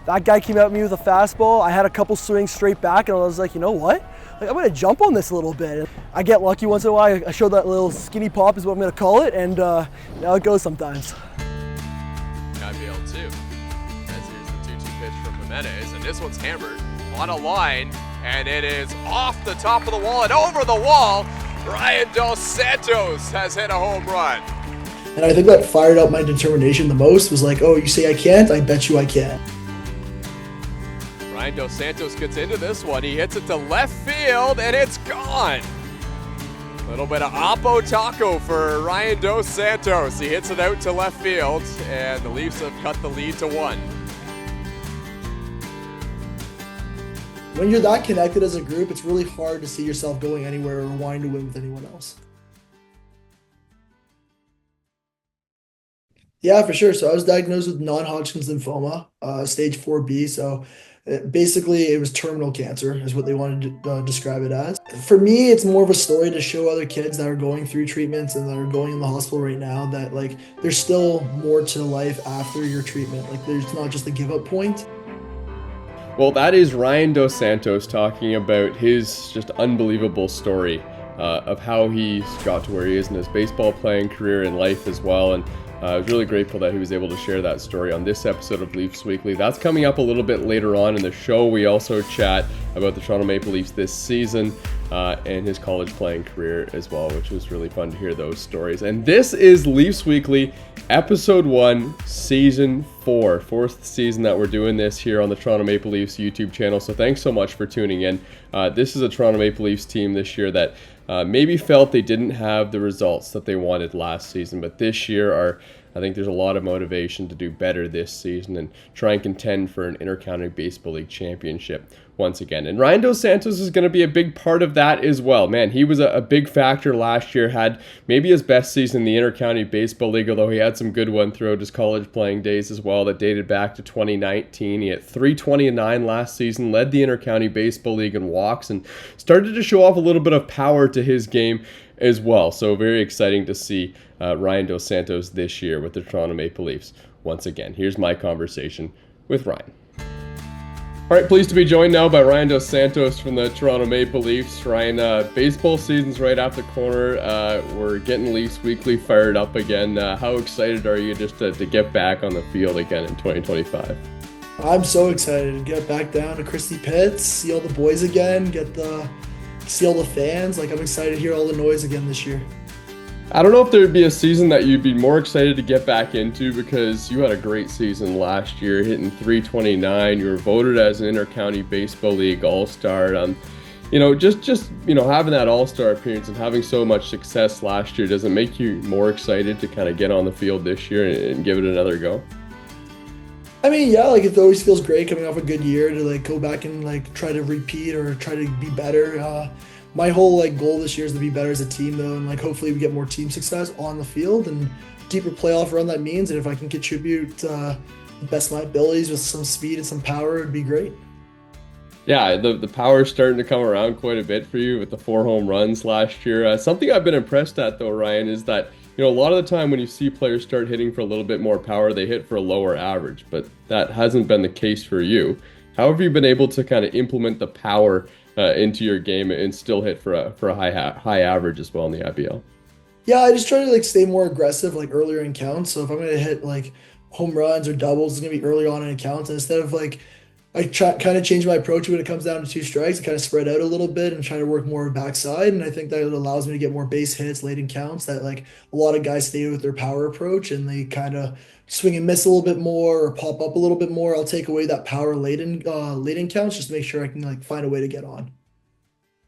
That guy came at me with a fastball. I had a couple swings straight back, and I was like, you know what? Like, I'm gonna jump on this a little bit. I get lucky once in a while. I show that little skinny pop is what I'm gonna call it, and now it goes sometimes. IBL 2. As here's the 2-2 pitch from Jimenez, and this one's hammered on a line, and it is off the top of the wall and over the wall. Ryan Dos Santos has hit a home run. And I think that fired up my determination the most, was like, oh, you say I can't? I bet you I can. Ryan Dos Santos gets into this one. He hits it to left field, and it's gone. A little bit of Oppo Taco for Ryan Dos Santos. He hits it out to left field, and the Leafs have cut the lead to 1. When you're that connected as a group, it's really hard to see yourself going anywhere or wanting to win with anyone else. Yeah, for sure. So I was diagnosed with non-Hodgkin's lymphoma, stage 4B. So basically, it was terminal cancer is what they wanted to describe it as. For me, it's more of a story to show other kids that are going through treatments and that are going in the hospital right now that, like, there's still more to life after your treatment. Like, there's not just a give up point. Well, that is Ryan Dos Santos talking about his just unbelievable story of how he got to where he is in his baseball playing career and life as well. And I was really grateful that he was able to share that story on this episode of Leafs Weekly. That's coming up a little bit later on in the show. We also chat about the Toronto Maple Leafs this season and his college playing career as well, which was really fun to hear those stories. And this is Leafs Weekly, Episode 1, Season 4. Fourth season that we're doing this here on the Toronto Maple Leafs YouTube channel. So thanks so much for tuning in. This is a Toronto Maple Leafs team this year that maybe felt they didn't have the results that they wanted last season, but this year I think there's a lot of motivation to do better this season and try and contend for an Intercounty Baseball League championship once again. And Ryan Dos Santos is going to be a big part of that as well. Man, he was a big factor last year, had maybe his best season in the Intercounty Baseball League, although he had some good one throughout his college playing days as well that dated back to 2019. He hit .329 last season, led the Intercounty Baseball League in walks, and started to show off a little bit of power to his game as well. So very exciting to see Ryan Dos Santos this year with the Toronto Maple Leafs once again. Here's my conversation with Ryan. All right, pleased to be joined now by Ryan Dos Santos from the Toronto Maple Leafs. Ryan, baseball season's right off the corner. We're getting Leafs Weekly fired up again. How excited are you just to get back on the field again in 2025? I'm so excited to get back down to Christie Pitts, see all the boys again, see all the fans. Like, I'm excited to hear all the noise again this year. I don't know if there'd be a season that you'd be more excited to get back into, because you had a great season last year, hitting .329. You were voted as an Intercounty Baseball League All-Star. Just having that All-Star appearance and having so much success last year, does it make you more excited to kind of get on the field this year and give it another go? I mean, yeah, like, it always feels great coming off a good year to, like, go back and, like, try to repeat or try to be better. My whole, like, goal this year is to be better as a team, though, and, like, hopefully we get more team success on the field and deeper playoff run that means. And if I can contribute the best of my abilities with some speed and some power, it'd be great. Yeah, the power's starting to come around quite a bit for you with the 4 home runs last year. Something I've been impressed at, though, Ryan, is that a lot of the time when you see players start hitting for a little bit more power, they hit for a lower average, but that hasn't been the case for you. How have you been able to kind of implement the power into your game and still hit for a high average as well in the IBL? Yeah, I just try to, like, stay more aggressive, like, earlier in counts. So if I'm going to hit, like, home runs or doubles, it's going to be early on in counts. And instead of, like, I kind of change my approach when it comes down to 2 strikes. I kind of spread out a little bit and try to work more backside. And I think that it allows me to get more base hits late in counts that, like, a lot of guys stay with their power approach and they kind of swing and miss a little bit more or pop up a little bit more. I'll take away that power late in counts just to make sure I can, like, find a way to get on.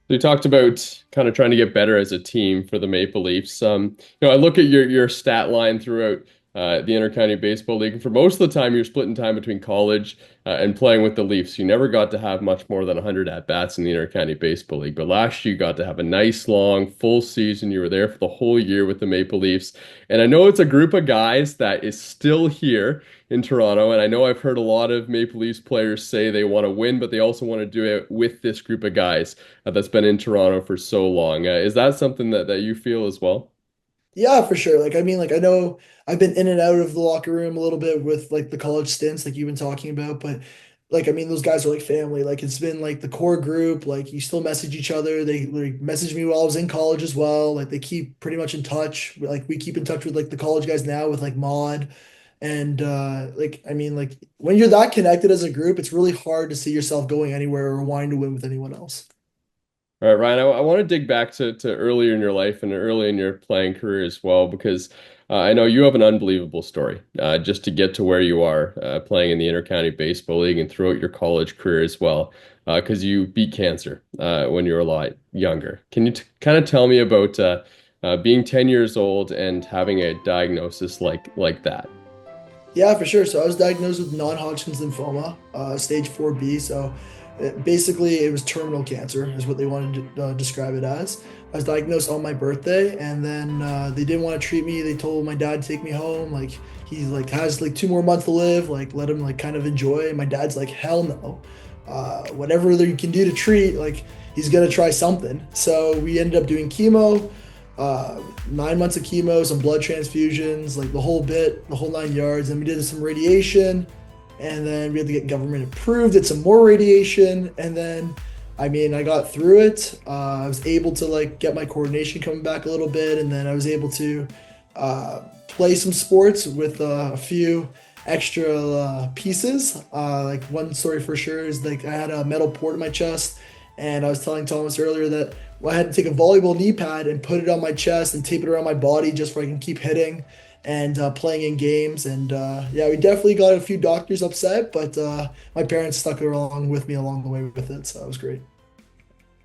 So you talked about kind of trying to get better as a team for the Maple Leafs. I look at your stat line throughout the Intercounty Baseball League, and for most of the time you're splitting time between college and playing with the Leafs. You never got to have much more than 100 at-bats in the Intercounty Baseball League, but last year you got to have a nice long full season. You were there for the whole year with the Maple Leafs, and I know it's a group of guys that is still here in Toronto, and I know I've heard a lot of Maple Leafs players say they want to win, but they also want to do it with this group of guys that's been in Toronto for so long. Is that something that you feel as well? Yeah, for sure. Like, I mean, like, I know I've been in and out of the locker room a little bit with like the college stints, like you've been talking about, but like, I mean, those guys are like family. Like, it's been like the core group. Like, you still message each other. They like messaged me while I was in college as well. Like, they keep pretty much in touch. Like, we keep in touch with like the college guys now with like Mod. And like, I mean, like, when you're that connected as a group, it's really hard to see yourself going anywhere or wanting to win with anyone else. All right, Ryan, I want to dig back to earlier in your life and early in your playing career as well, because I know you have an unbelievable story just to get to where you are playing in the Intercounty Baseball League and throughout your college career as well, because you beat cancer when you were a lot younger. Can you kind of tell me about being 10 years old and having a diagnosis like that? Yeah, for sure. So I was diagnosed with non-Hodgkin's lymphoma, stage 4B. So basically, it was terminal cancer, is what they wanted to describe it as. I was diagnosed on my birthday, and then they didn't want to treat me. They told my dad to take me home. Like he like has like 2 more months to live. Like let him like kind of enjoy. And my dad's like, hell no. Whatever you can do to treat, like he's gonna try something. So we ended up doing chemo. 9 months of chemo, some blood transfusions, like the whole bit, the whole 9 yards. And we did some radiation, and then we had to get government approved, did some more radiation, and then, I mean, I got through it. I was able to like get my coordination coming back a little bit, and then I was able to play some sports with a few extra pieces. Like one story for sure is like I had a metal port in my chest, and I was telling Thomas earlier that I had to take a volleyball knee pad and put it on my chest and tape it around my body just so I can keep hitting and playing in games. And yeah, we definitely got a few doctors upset, but my parents stuck along with me along the way with it, so that was great.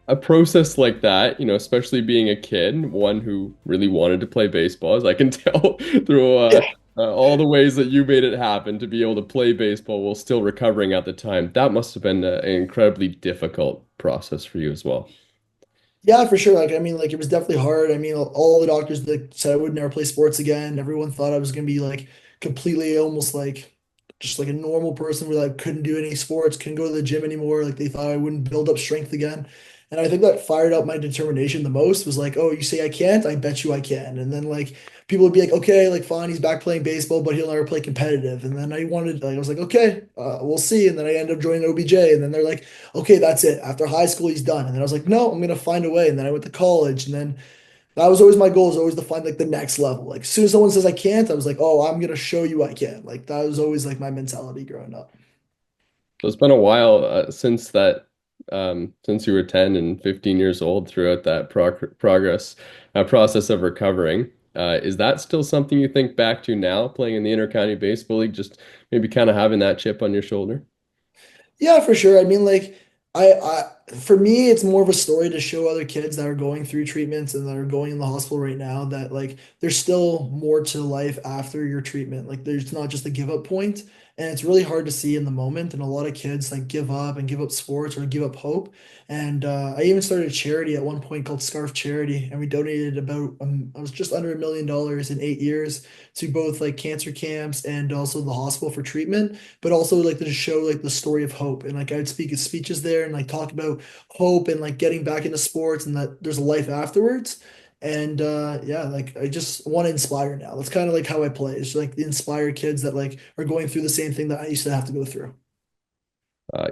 A process like that, especially being a kid, one who really wanted to play baseball, as I can tell through all the ways that you made it happen to be able to play baseball while still recovering at the time. That must have been an incredibly difficult process for you as well. Yeah, for sure. Like, I mean, like it was definitely hard. I mean, all the doctors that said I would never play sports again. Everyone thought I was gonna be like completely almost like just like a normal person where like couldn't do any sports, couldn't go to the gym anymore. Like they thought I wouldn't build up strength again. And I think that fired up my determination the most was like, oh, you say I can't, I bet you I can. And then like people would be like, okay, like fine, he's back playing baseball, but he'll never play competitive. And then I was like, okay, we'll see. And then I ended up joining OBJ, and then they're like, okay, that's it. After high school, he's done. And then I was like, no, I'm gonna find a way. And then I went to college, and then that was always my goal, is always to find like the next level. Like as soon as someone says I can't, I was like, oh, I'm gonna show you I can. Like that was always like my mentality growing up. So it's been a while since since you were 10 and 15 years old throughout that progress process of recovering. Is that still something you think back to now, playing in the Intercounty Baseball League, just maybe kind of having that chip on your shoulder? Yeah, for sure. I mean, like, for me, it's more of a story to show other kids that are going through treatments and that are going in the hospital right now that, like, there's still more to life after your treatment. Like, there's not just a give up point, and it's really hard to see in the moment. And a lot of kids, like, give up and give up sports or give up hope. And I even started a charity at one point called Scarf Charity, and we donated about, I was just under $1 million in 8 years to both, like, cancer camps and also the hospital for treatment, but also like to show like the story of hope. And like I'd speak at speeches there and like talk about hope and like getting back into sports and that there's a life afterwards. And yeah, like I just want to inspire now. That's kind of like how I play. It's like inspire kids that like are going through the same thing that I used to have to go through.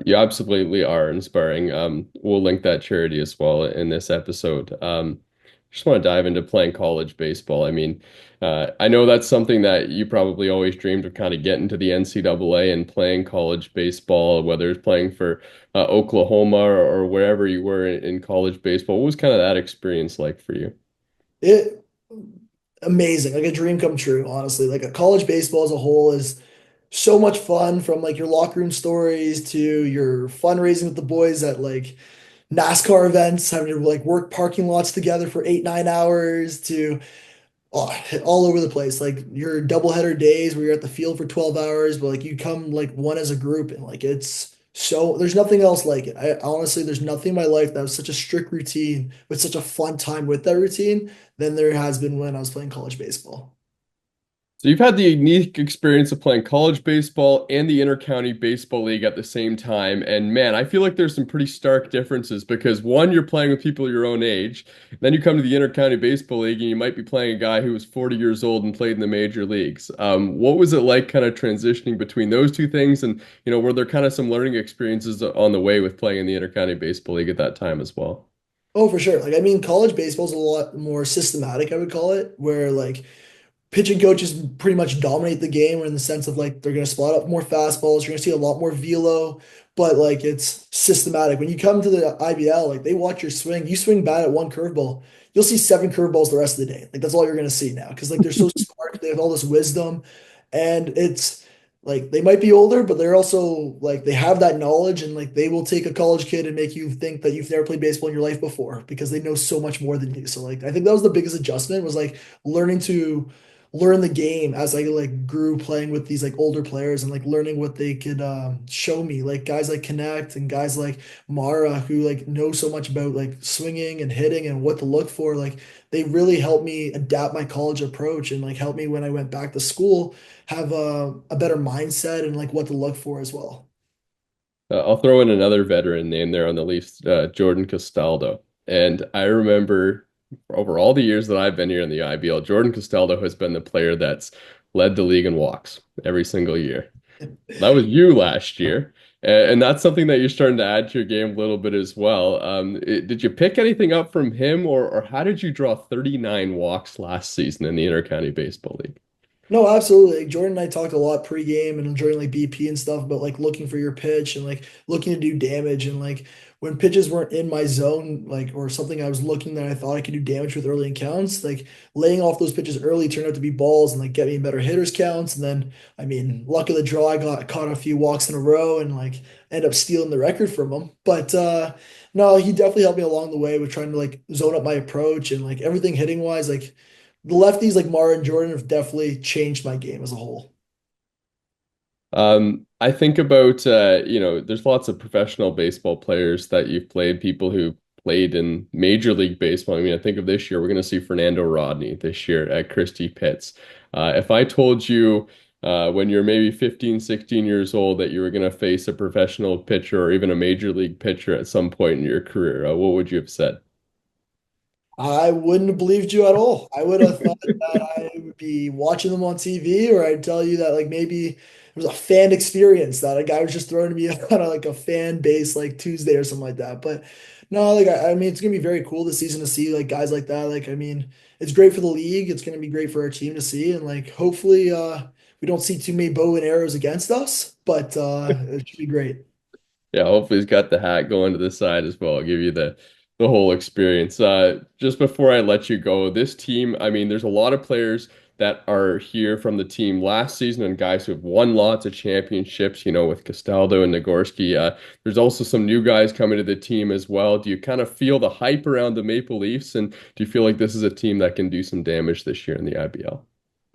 You absolutely are inspiring. We'll link that charity as well in this episode. Just want to dive into playing college baseball. I mean, I know that's something that you probably always dreamed of, kind of getting to the NCAA and playing college baseball, whether it's playing for Oklahoma or wherever you were in college baseball. What was kind of that experience like for you? It amazing, like a dream come true, honestly. Like a college baseball as a whole is so much fun, from like your locker room stories to your fundraising with the boys at like NASCAR events, having to like work parking lots together for 8, 9 hours to all over the place. Like your doubleheader days where you're at the field for 12 hours, but like you come like one as a group, and like it's so there's nothing else like it. I honestly, there's nothing in my life that was such a strict routine with such a fun time with that routine than there has been when I was playing college baseball. So you've had the unique experience of playing college baseball and the Intercounty Baseball League at the same time. And man, I feel like there's some pretty stark differences because one, you're playing with people your own age. Then you come to the Intercounty Baseball League and you might be playing a guy who was 40 years old and played in the major leagues. What was it like kind of transitioning between those two things? And, were there kind of some learning experiences on the way with playing in the Intercounty Baseball League at that time as well? Oh, for sure. Like, I mean, college baseball is a lot more systematic, I would call it, where like pitching coaches pretty much dominate the game in the sense of like they're going to spot up more fastballs. You're going to see a lot more velo, but like it's systematic. When you come to the IBL, like they watch your swing. You swing bad at one curveball, you'll see seven curveballs the rest of the day. Like that's all you're going to see now because like they're so smart. They have all this wisdom, and it's like they might be older, but they're also like they have that knowledge, and like they will take a college kid and make you think that you've never played baseball in your life before because they know so much more than you. So like I think that was the biggest adjustment was like learning to learn the game as I like grew playing with these like older players and like learning what they could show me, like guys like Connect and guys like Mara who like know so much about like swinging and hitting and what to look for. Like they really helped me adapt my college approach and like help me when I went back to school have a better mindset and like what to look for as well. I'll throw in another veteran name there on the Leafs, Jordan Castaldo. And I remember over all the years that I've been here in the IBL, Jordan Castaldo has been the player that's led the league in walks every single year. That was you last year. And that's something that you're starting to add to your game a little bit as well. Did you pick anything up from him, or how did you draw 39 walks last season in the Intercounty Baseball League? No, absolutely. Like Jordan and I talked a lot pregame and during like BP and stuff about like looking for your pitch and like looking to do damage and like when pitches weren't in my zone, like or something I was looking that I thought I could do damage with early in counts, like laying off those pitches early turned out to be balls and like get me better hitters counts. And then I mean, luck of the draw, I got caught a few walks in a row and like end up stealing the record from him. But no, he definitely helped me along the way with trying to like zone up my approach and like everything hitting wise, like the lefties like Mara and Jordan have definitely changed my game as a whole. I think about, there's lots of professional baseball players that you've played, people who played in Major League Baseball. I mean, I think of this year, we're going to see Fernando Rodney this year at Christie Pitts. If I told you when you're maybe 15, 16 years old that you were going to face a professional pitcher or even a Major League pitcher at some point in your career, what would you have said? I wouldn't have believed you at all. I would have thought that I would be watching them on TV, or I'd tell you that like maybe it was a fan experience that a guy was just throwing to me on a, like a fan base like Tuesday or something like that. But no, like I mean, it's gonna be very cool this season to see like guys like that. Like I mean, it's great for the league. It's gonna be great for our team to see, and like hopefully we don't see too many bow and arrows against us, but it should be great. Yeah, hopefully he's got the hat going to the side as well. I'll give you the whole experience. Just before I let you go, this team, I mean, there's a lot of players that are here from the team last season and guys who have won lots of championships, with Castaldo and Nagorski. There's also some new guys coming to the team as well. Do you kind of feel the hype around the Maple Leafs, and do you feel like this is a team that can do some damage this year in the IBL?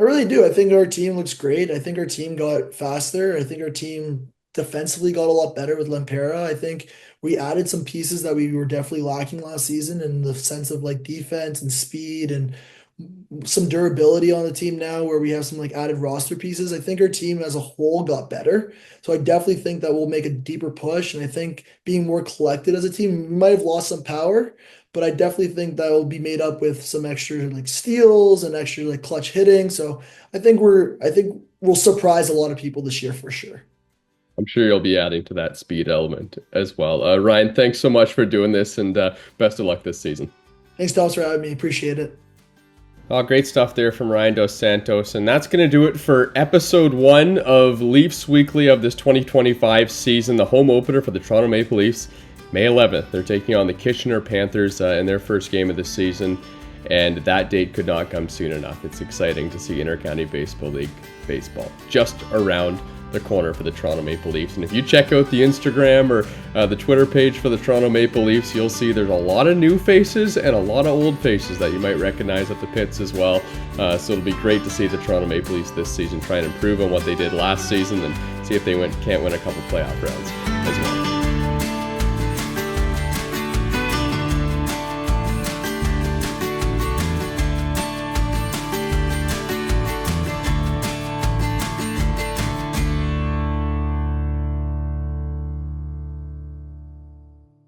I really do. I think our team looks great. I think our team got faster. I think our team defensively got a lot better with Lempera. I think we added some pieces that we were definitely lacking last season in the sense of like defense and speed and some durability on the team now where we have some like added roster pieces. I think our team as a whole got better. So I definitely think that we'll make a deeper push. And I think being more collected as a team, we might have lost some power, but I definitely think that will be made up with some extra like steals and extra like clutch hitting. So I think we'll surprise a lot of people this year for sure. I'm sure you'll be adding to that speed element as well. Ryan, thanks so much for doing this, and best of luck this season. Thanks, Thomas, for having me. Appreciate it. Oh, great stuff there from Ryan Dos Santos. And that's going to do it for episode 1 of Leafs Weekly of this 2025 season, the home opener for the Toronto Maple Leafs. May 11th, they're taking on the Kitchener Panthers in their first game of the season. And that date could not come soon enough. It's exciting to see Intercounty Baseball League baseball just around the corner for the Toronto Maple Leafs. And if you check out the Instagram or the Twitter page for the Toronto Maple Leafs, you'll see there's a lot of new faces and a lot of old faces that you might recognize at the pits as well. So it'll be great to see the Toronto Maple Leafs this season try and improve on what they did last season and see if they can't win a couple playoff rounds as well.